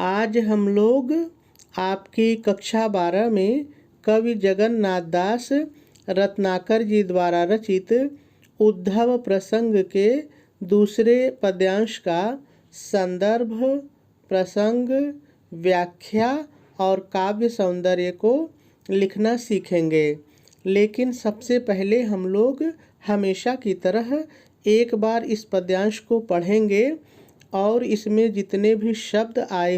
आज हम लोग आपकी कक्षा 12 में कवि जगन्नाथ दास रत्नाकर जी द्वारा रचित उद्धव प्रसंग के दूसरे पद्यांश का संदर्भ, प्रसंग, व्याख्या और काव्य सौंदर्य को लिखना सीखेंगे। लेकिन सबसे पहले हम लोग हमेशा की तरह एक बार इस पद्यांश को पढ़ेंगे और इसमें जितने भी शब्द आए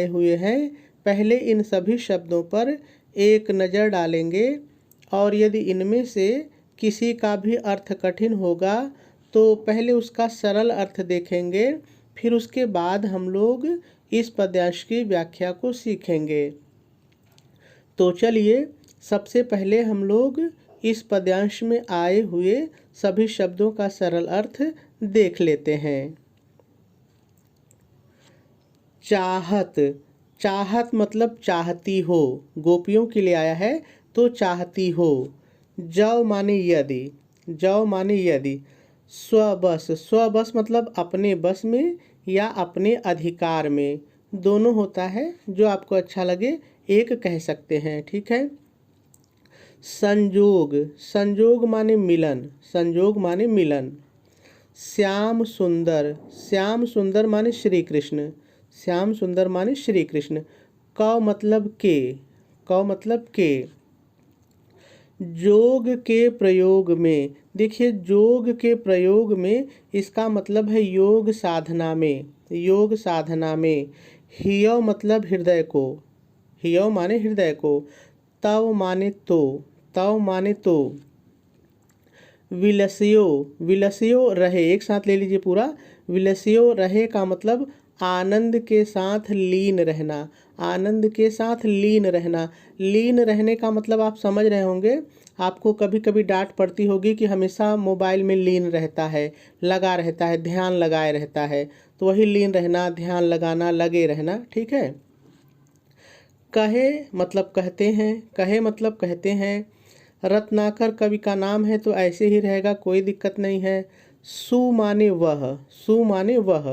हुए हैं पहले इन सभी शब्दों पर एक नज़र डालेंगे और यदि इनमें से किसी का भी अर्थ कठिन होगा तो पहले उसका सरल अर्थ देखेंगे, फिर उसके बाद हम लोग इस पद्यांश की व्याख्या को सीखेंगे। तो चलिए सबसे पहले हम लोग इस पद्यांश में आए हुए सभी शब्दों का सरल अर्थ देख लेते हैं। चाहत, चाहत मतलब चाहती हो, गोपियों के लिए आया है तो चाहती हो। जव माने यदि, जव माने यदि। स्वबस, स्वबस मतलब अपने बस में या अपने अधिकार में, दोनों होता है, जो आपको अच्छा लगे एक कह सकते हैं, ठीक है। संजोग, संजोग माने मिलन, संजोग माने मिलन। श्याम सुंदर, श्याम सुंदर माने श्री कृष्ण, श्याम सुंदर माने श्री कृष्ण। क मतलब के, क मतलब के। जोग के प्रयोग में, देखिए जोग के प्रयोग में इसका मतलब है योग साधना में, योग साधना में। हियो मतलब हृदय को, हियो माने हृदय को। तव माने तो, तव माने तो। विलसियो, विलसियो रहे, एक साथ ले लीजिए पूरा। विलसियो रहे का मतलब आनंद के साथ लीन रहना, आनंद के साथ लीन रहना। लीन रहने का मतलब आप समझ रहे होंगे, आपको कभी कभी डांट पड़ती होगी कि हमेशा मोबाइल में लीन रहता है, लगा रहता है, ध्यान लगाए रहता है, तो वही लीन रहना, ध्यान लगाना, लगे रहना, ठीक है। कहे मतलब कहते हैं, कहे मतलब कहते हैं। रत्नाकर कवि का नाम है तो ऐसे ही रहेगा, कोई दिक्कत नहीं है। सु माने वह, सु माने वह।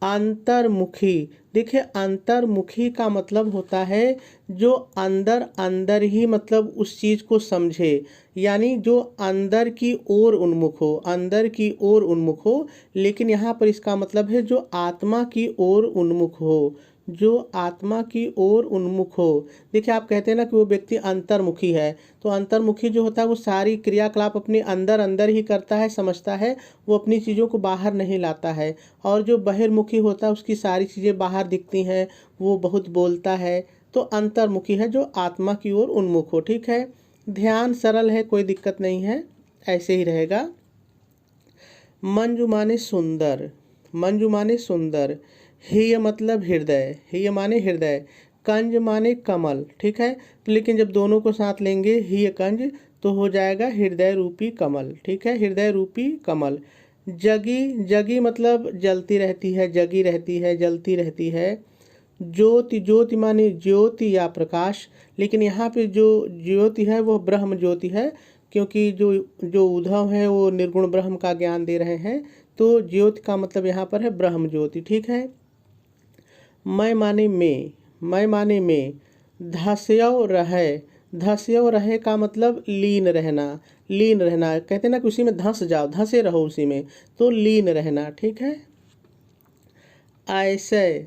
अंतर्मुखी, देखिए अंतर्मुखी का मतलब होता है जो अंदर अंदर ही मतलब उस चीज़ को समझे, यानी जो अंदर की ओर उन्मुख हो, अंदर की ओर उन्मुख हो। लेकिन यहाँ पर इसका मतलब है जो आत्मा की ओर उन्मुख हो, जो आत्मा की ओर उन्मुख हो। देखिए आप कहते हैं ना कि वो व्यक्ति अंतर्मुखी है, तो अंतर्मुखी जो होता है वो सारी क्रियाकलाप अपने अंदर अंदर ही करता है, समझता है, वो अपनी चीज़ों को बाहर नहीं लाता है। और जो बहिर्मुखी होता है उसकी सारी चीज़ें बाहर दिखती हैं, वो बहुत बोलता है। तो अंतर्मुखी है जो आत्मा की ओर उन्मुख हो, ठीक है। ध्यान सरल है, कोई दिक्कत नहीं है, ऐसे ही रहेगा। मंजू माने सुंदर, मंजू माने सुंदर। हिय मतलब हृदय, हिय माने हृदय। कंज माने कमल, ठीक है। तो लेकिन जब दोनों को साथ लेंगे हिय कंज तो हो जाएगा हृदय रूपी कमल, ठीक है, हृदय रूपी कमल। जगी, जगी मतलब जलती रहती है, जगी रहती है, जलती रहती है। ज्योति, ज्योति माने ज्योति या प्रकाश, लेकिन यहाँ पे जो ज्योति है वो ब्रह्म ज्योति है, क्योंकि जो जो उद्धव है वो निर्गुण ब्रह्म का ज्ञान दे रहे हैं, तो ज्योति का मतलब यहाँ पर है ब्रह्म ज्योति, ठीक है। मैं माने में, मैं माने में। धस्यो रहे, धस्यो रहे का मतलब लीन रहना, लीन रहना। कहते हैं ना कि उसी में धंस जाओ, धंसे रहो उसी में, तो लीन रहना, ठीक है। ऐसे,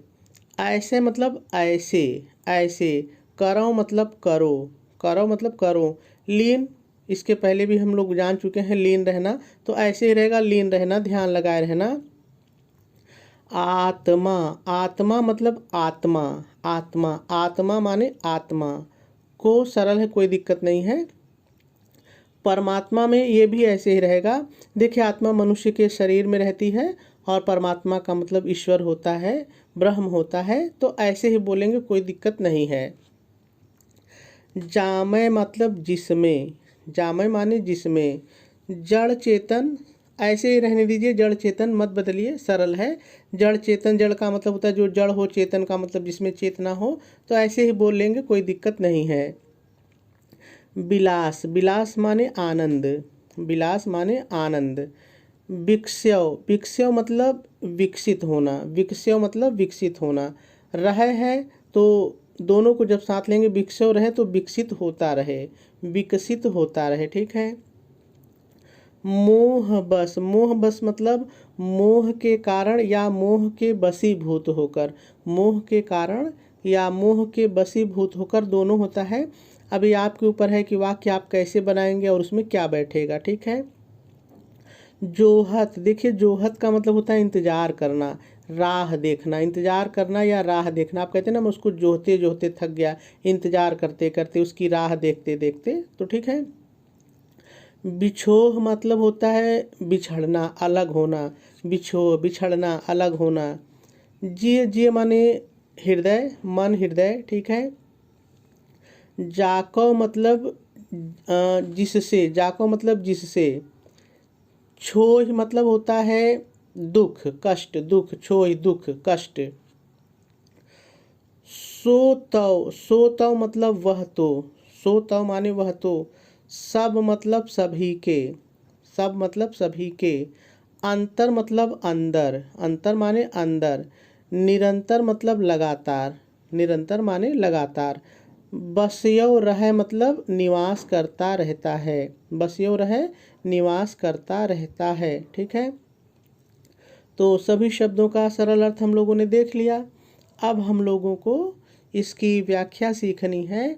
ऐसे मतलब ऐसे, ऐसे। करो मतलब करो, करो मतलब करो। लीन, इसके पहले भी हम लोग जान चुके हैं लीन रहना, तो ऐसे ही रहेगा, लीन रहना, ध्यान लगाए रहना। आत्मा, आत्मा मतलब आत्मा, आत्मा, आत्मा माने आत्मा को सरल है, कोई दिक्कत नहीं है। परमात्मा में ये भी ऐसे ही रहेगा। देखिए आत्मा मनुष्य के शरीर में रहती है और परमात्मा का मतलब ईश्वर होता है, ब्रह्म होता है, तो ऐसे ही बोलेंगे, कोई दिक्कत नहीं है। जामय मतलब जिसमें, जामय माने जिसमें। जड़ चेतन ऐसे ही रहने दीजिए, जड़ चेतन मत बदलिए, सरल है। जड़ चेतन, जड़ का मतलब होता है जो जड़ हो, चेतन का मतलब जिसमें चेतना हो, तो ऐसे ही बोल लेंगे, कोई दिक्कत नहीं है। विलास, विलास माने आनंद, विलास माने आनंद। विकस्यव, विकस्यव मतलब विकसित होना, विकस्यव मतलब विकसित होना। रह है तो दोनों को जब साथ लेंगे विकस्यव रहे तो विकसित होता रहे, विकसित होता रहे, ठीक है। मोह बस, मोह बस मतलब मोह के कारण या मोह के बसीभूत होकर, मोह के कारण या मोह के बसीभूत होकर दोनों होता है। अभी आपके ऊपर है कि वाक्य आप कैसे बनाएंगे और उसमें क्या बैठेगा, ठीक है। जोहत, देखिए जोहत का मतलब होता है इंतजार करना, राह देखना, इंतजार करना या राह देखना। आप कहते हैं ना मैं उसको जोहते जोहते थक गया, इंतजार करते करते, उसकी राह देखते देखते, तो ठीक है। बिछोह मतलब होता है बिछड़ना, अलग होना, बिछोह बिछड़ना, अलग होना। जिय, जिय माने हृदय, मन हृदय, ठीक है। जाको मतलब जिससे, जाको मतलब जिससे। छोह मतलब होता है दुख, कष्ट, दुख, छोह दुख, कष्ट। सोतव, सोतव मतलब वह तो, सोतव माने वह तो। सब मतलब सभी के, सब मतलब सभी के। अंतर मतलब अंदर, अंतर माने अंदर। निरंतर मतलब लगातार, निरंतर माने लगातार। बस्यव रह मतलब निवास करता रहता है, बस्यव रह निवास करता रहता है, ठीक है। तो सभी शब्दों का सरल अर्थ हम लोगों ने देख लिया। अब हम लोगों को इसकी व्याख्या सीखनी है,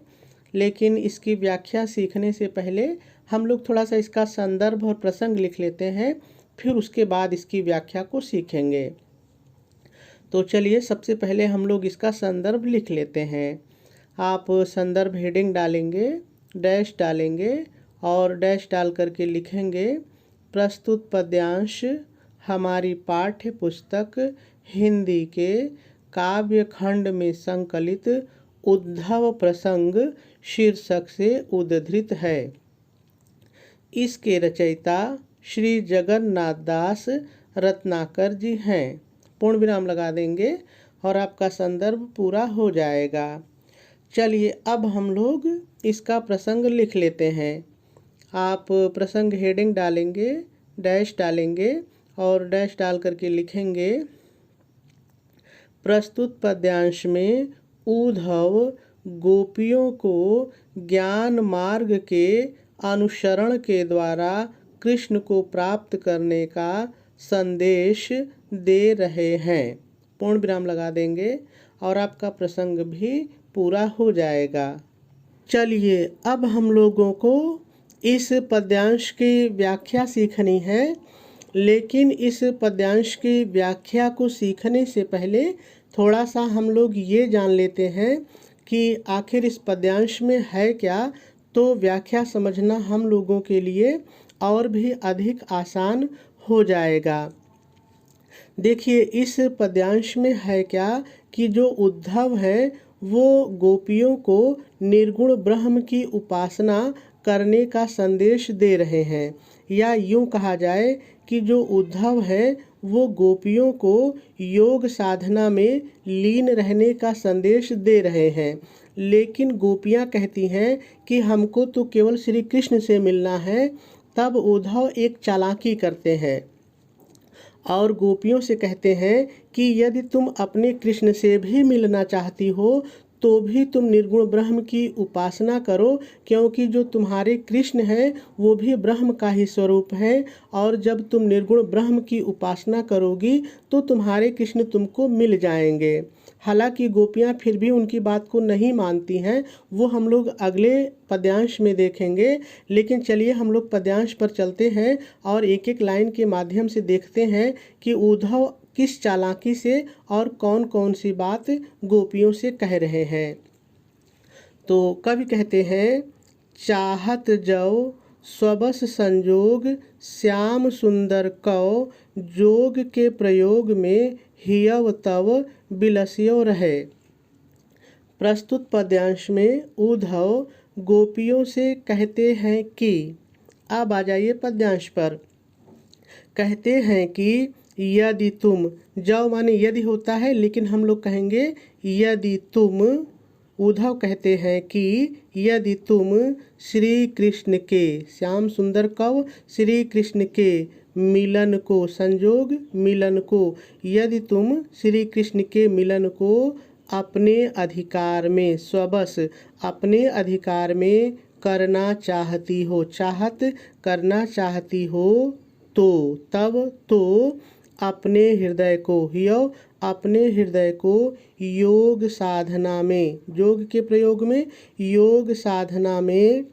लेकिन इसकी व्याख्या सीखने से पहले हम लोग थोड़ा सा इसका संदर्भ और प्रसंग लिख लेते हैं, फिर उसके बाद इसकी व्याख्या को सीखेंगे। तो चलिए सबसे पहले हम लोग इसका संदर्भ लिख लेते हैं। आप संदर्भ हेडिंग डालेंगे, डैश डालेंगे और डैश डाल करके लिखेंगे प्रस्तुत पद्यांश हमारी पाठ्य पुस्तक हिंदी के काव्य खंड में संकलित उद्धव प्रसंग शीर्षक से उद्धृत है। इसके रचयिता श्री जगन्नाथ दास रत्नाकर जी हैं। पूर्ण विराम लगा देंगे और आपका संदर्भ पूरा हो जाएगा। चलिए अब हम लोग इसका प्रसंग लिख लेते हैं। आप प्रसंग हेडिंग डालेंगे, डैश डालेंगे और डैश डाल करके लिखेंगे प्रस्तुत पद्यांश में उद्धव गोपियों को ज्ञान मार्ग के अनुसरण के द्वारा कृष्ण को प्राप्त करने का संदेश दे रहे हैं। पूर्ण विराम लगा देंगे और आपका प्रसंग भी पूरा हो जाएगा। चलिए अब हम लोगों को इस पद्यांश की व्याख्या सीखनी है, लेकिन इस पद्यांश की व्याख्या को सीखने से पहले थोड़ा सा हम लोग ये जान लेते हैं कि आखिर इस पद्यांश में है क्या, तो व्याख्या समझना हम लोगों के लिए और भी अधिक आसान हो जाएगा। देखिए इस पद्यांश में है क्या कि जो उद्धव है वो गोपियों को निर्गुण ब्रह्म की उपासना करने का संदेश दे रहे हैं, या यूं कहा जाए कि जो उद्धव है वो गोपियों को योग साधना में लीन रहने का संदेश दे रहे हैं। लेकिन गोपियां कहती हैं कि हमको तो केवल श्री कृष्ण से मिलना है। तब उद्धव एक चालाकी करते हैं और गोपियों से कहते हैं कि यदि तुम अपने कृष्ण से भी मिलना चाहती हो तो भी तुम निर्गुण ब्रह्म की उपासना करो, क्योंकि जो तुम्हारे कृष्ण हैं वो भी ब्रह्म का ही स्वरूप है। और जब तुम निर्गुण ब्रह्म की उपासना करोगी तो तुम्हारे कृष्ण तुमको मिल जाएंगे। हालांकि गोपियां फिर भी उनकी बात को नहीं मानती हैं, वो हम लोग अगले पद्यांश में देखेंगे। लेकिन चलिए हम लोग पद्यांश पर चलते हैं और एक एक लाइन के माध्यम से देखते हैं कि उद्धव किस चालाकी से और कौन कौन सी बात गोपियों से कह रहे हैं। तो कवि कहते हैं चाहत जव स्वबस संजोग श्याम सुंदर कौ जोग के प्रयोग में हियव तव बिलसियो रहे। प्रस्तुत पद्यांश में उद्धव गोपियों से कहते हैं कि, अब आ जाइए पद्यांश पर। कहते हैं कि यदि तुम, जाओ माने यदि होता है, लेकिन हम लोग कहेंगे यदि तुम, उद्धव कहते हैं कि यदि तुम श्री कृष्ण के, श्याम सुंदर कव श्री कृष्ण के मिलन को, संजोग मिलन को, यदि तुम श्री कृष्ण के मिलन को अपने अधिकार में, स्वबस अपने अधिकार में करना चाहती हो, चाहत करना चाहती हो तो, तब तो अपने हृदय को, अपने हृदय को योग साधना में, योग के प्रयोग में, योग साधना में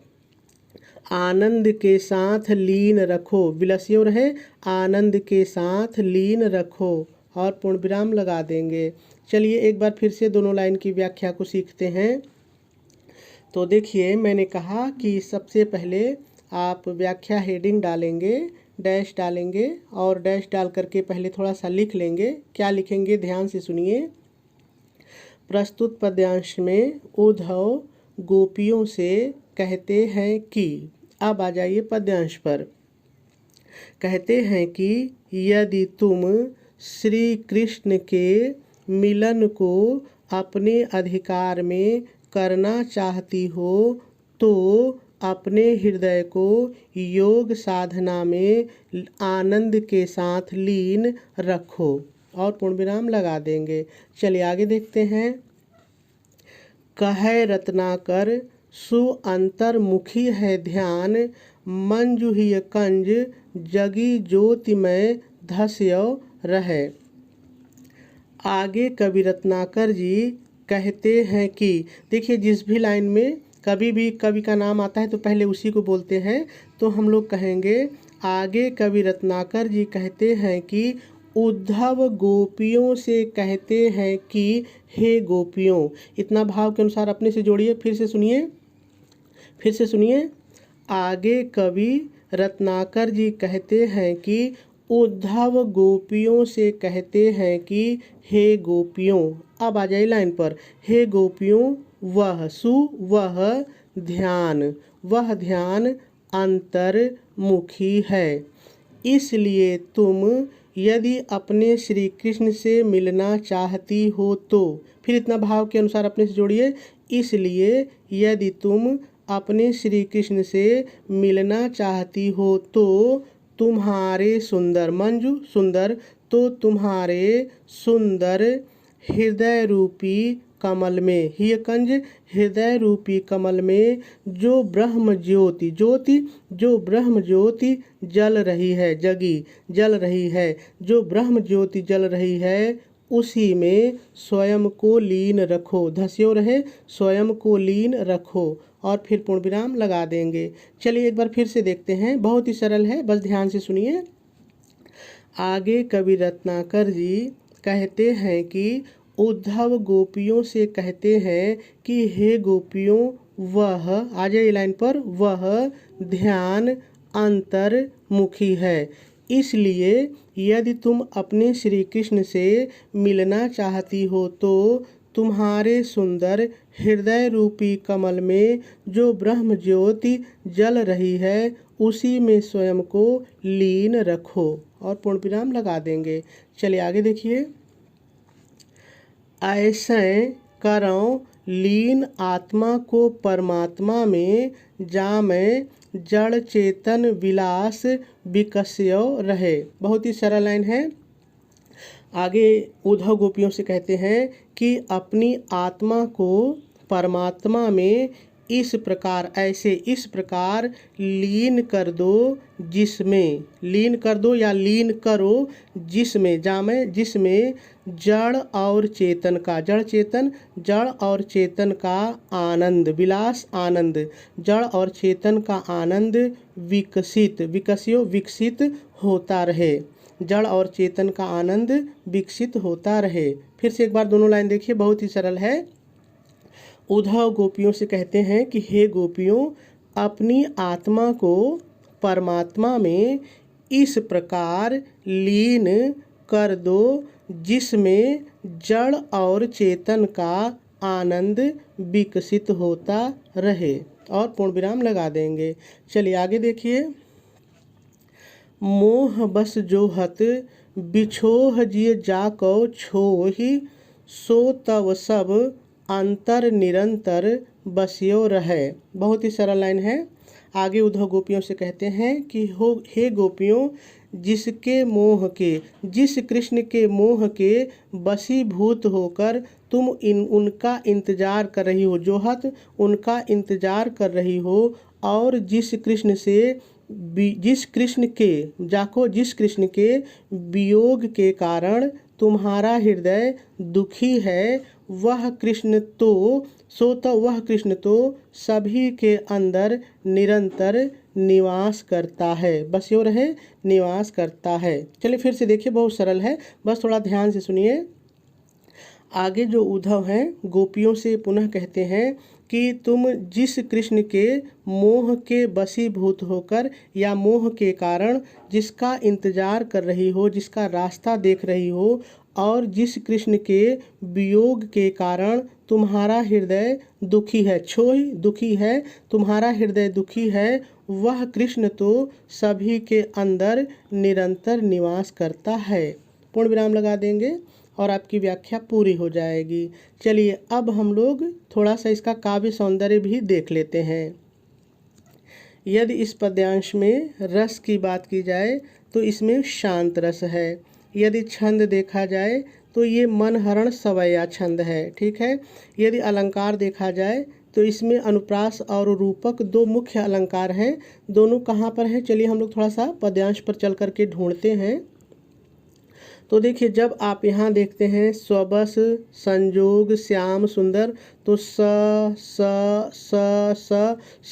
आनंद के साथ लीन रखो, विलस्यो रहे, आनंद के साथ लीन रखो और पूर्ण विराम लगा देंगे। चलिए एक बार फिर से दोनों लाइन की व्याख्या को सीखते हैं। तो देखिए मैंने कहा कि सबसे पहले आप व्याख्या हेडिंग डालेंगे, डैश डालेंगे और डैश डाल करके पहले थोड़ा सा लिख लेंगे। क्या लिखेंगे ध्यान से सुनिए। प्रस्तुत पद्यांश में उद्धव गोपियों से कहते हैं कि, अब आ जाइए पद्यांश पर। कहते हैं कि यदि तुम श्री कृष्ण के मिलन को अपने अधिकार में करना चाहती हो तो अपने हृदय को योग साधना में आनंद के साथ लीन रखो और पूर्ण विराम लगा देंगे। चलिए आगे देखते हैं। कहे रत्नाकर सुअंतर्मुखी है ध्यान, मंजूहिय कंज जगी ज्योतिमय धस्यो रहे। आगे कवि रत्नाकर जी कहते हैं कि, देखिए जिस भी लाइन में कभी भी कवि का नाम आता है तो पहले उसी को बोलते हैं। तो हम लोग कहेंगे आगे कवि रत्नाकर जी कहते हैं कि उद्धव गोपियों से कहते हैं कि हे गोपियों। इतना भाव के अनुसार अपने से जोड़िए। फिर से सुनिए। आगे कवि रत्नाकर जी कहते हैं कि उद्धव गोपियों से कहते हैं कि हे गोपियों। अब आ जाइए लाइन पर। हे गोपियों वह ध्यान, वह ध्यान अंतर्मुखी है। इसलिए तुम यदि अपने श्री कृष्ण से मिलना चाहती हो तो, फिर इतना भाव के अनुसार अपने से जोड़िए। इसलिए यदि तुम अपने श्री कृष्ण से मिलना चाहती हो तो तुम्हारे सुंदर, मंजू सुंदर, तो तुम्हारे सुंदर हृदय रूपी कमल में, ही कंज हृदय रूपी कमल में जो ब्रह्म ज्योति, जो ब्रह्म ज्योति जल रही है, जल रही है, जो ब्रह्म ज्योति जल रही है उसी में स्वयं को लीन रखो, धस्यो रहे, स्वयं को लीन रखो और फिर पूर्ण विराम लगा देंगे। चलिए एक बार फिर से देखते हैं। बहुत ही सरल है, बस ध्यान से सुनिए। आगे कवि रत्नाकर जी कहते हैं कि उद्धव गोपियों से कहते हैं कि हे गोपियों वह, आ जाइए लाइन पर, वह ध्यान अंतर्मुखी है। इसलिए यदि तुम अपने श्री कृष्ण से मिलना चाहती हो तो तुम्हारे सुंदर हृदय रूपी कमल में जो ब्रह्म ज्योति जल रही है उसी में स्वयं को लीन रखो और पूर्ण विराम लगा देंगे। चलिए आगे देखिए। ऐसे करो लीन आत्मा को परमात्मा में, जामे जड़ चेतन विलास विकस्यो रहे। बहुत ही सरल लाइन है। आगे उद्धव गोपियों से कहते हैं कि अपनी आत्मा को परमात्मा में इस प्रकार, ऐसे इस प्रकार लीन कर दो जिसमें, लीन कर दो या लीन करो जिसमें, जामे जिसमें जड़ और चेतन का, जड़ चेतन, जड़ और चेतन का आनंद, विलास आनंद, जड़ और चेतन का आनंद विकसित, विकस्यो विकसित होता रहे, जड़ और चेतन का आनंद विकसित होता रहे। फिर से एक बार दोनों लाइन देखिए, बहुत ही सरल है। उद्धव गोपियों से कहते हैं कि हे गोपियों अपनी आत्मा को परमात्मा में इस प्रकार लीन कर दो जिसमें जड़ और चेतन का आनंद विकसित होता रहे और पूर्ण विराम लगा देंगे। चलिए आगे देखिए। मोह बस जोहत बिछोह जिय जाको छोहि, सो तव सब अंतर निरंतर बसियो रहे। बहुत ही सरल लाइन है। आगे उद्धव गोपियों से कहते हैं कि हो हे गोपियों, जिस कृष्ण के मोह के वशीभूत होकर तुम उनका इंतजार कर रही हो, जोहत उनका इंतजार कर रही हो, और जिस कृष्ण के वियोग के कारण तुम्हारा हृदय दुखी है, वह कृष्ण तो सभी के अंदर निरंतर निवास करता है। बस यो रहे, निवास करता है। चलिए फिर से देखिए, बहुत सरल है, बस थोड़ा ध्यान से सुनिए। आगे जो उद्धव हैं गोपियों से पुनः कहते हैं कि तुम जिस कृष्ण के मोह के वशीभूत होकर या मोह के कारण जिसका इंतजार कर रही हो, जिसका रास्ता देख रही हो, और जिस कृष्ण के वियोग के कारण तुम्हारा हृदय दुखी है, तुम्हारा हृदय दुखी है, वह कृष्ण तो सभी के अंदर निरंतर निवास करता है। पूर्ण विराम लगा देंगे और आपकी व्याख्या पूरी हो जाएगी। चलिए अब हम लोग थोड़ा सा इसका काव्य सौंदर्य भी देख लेते हैं। यदि इस पद्यांश में रस की बात की जाए तो इसमें शांत रस है। यदि छंद देखा जाए तो ये मनहरण सवैया छंद है, ठीक है। यदि अलंकार देखा जाए तो इसमें अनुप्रास और रूपक दो मुख्य अलंकार हैं। दोनों कहाँ पर हैं, चलिए हम लोग थोड़ा सा पद्यांश पर चल करके ढूंढते हैं। तो देखिए, जब आप यहाँ देखते हैं स्वबस, संजोग, श्याम, सुंदर, तो स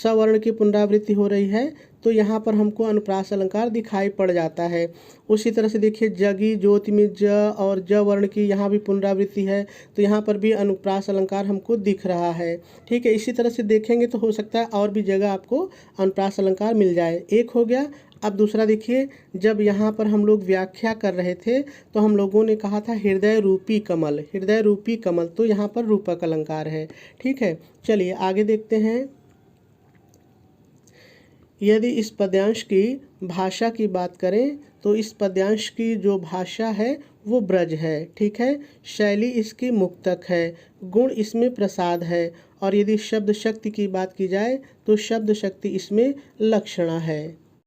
वर्ण की पुनरावृत्ति हो रही है, तो यहाँ पर हमको अनुप्रास अलंकार दिखाई पड़ जाता है। उसी तरह से देखिए, जगी ज्योति में ज और ज वर्ण की यहाँ भी पुनरावृत्ति है, तो यहाँ पर भी अनुप्रास अलंकार हमको दिख रहा है, ठीक है। इसी तरह से देखेंगे तो हो सकता है और भी जगह आपको अनुप्रास अलंकार मिल जाए। एक हो गया। अब दूसरा देखिए, जब यहाँ पर हम लोग व्याख्या कर रहे थे तो हम लोगों ने कहा था हृदय रूपी कमल, तो यहाँ पर रूपक अलंकार है, ठीक है। चलिए आगे देखते हैं। यदि इस पद्यांश की भाषा की बात करें तो इस पद्यांश की जो भाषा है वो ब्रज है, ठीक है। शैली इसकी मुक्तक है, गुण इसमें प्रसाद है, और यदि शब्द शक्ति की बात की जाए तो शब्द शक्ति इसमें लक्षणा है।